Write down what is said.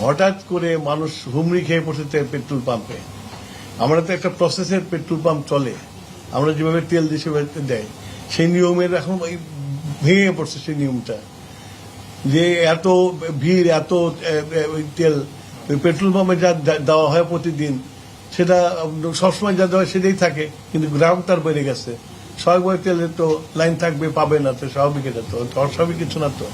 হঠাৎ করে মানুষ হুমড়ি খেয়ে পড়ছে পেট্রোল পাম্পে। আমরা তো একটা প্রসেসের পেট্রোল পাম্প চলে, আমরা যেভাবে তেল দেশে দেয় সেই নিয়মের এখন ভেঙে পড়ছে সেই নিয়মটা, যে এত ভিড়, এত তেল পেট্রোল পাম্পে যা দেওয়া হয় প্রতিদিন সেটা সবসময় যা দেওয়া সেটাই থাকে, কিন্তু গ্রাহক তার বেড়ে গেছে। স্বাভাবিক তেলের তো লাইন থাকবে, পাবে না, তো স্বাভাবিক, এটা তো অস্বাভাবিক কিছু না তো।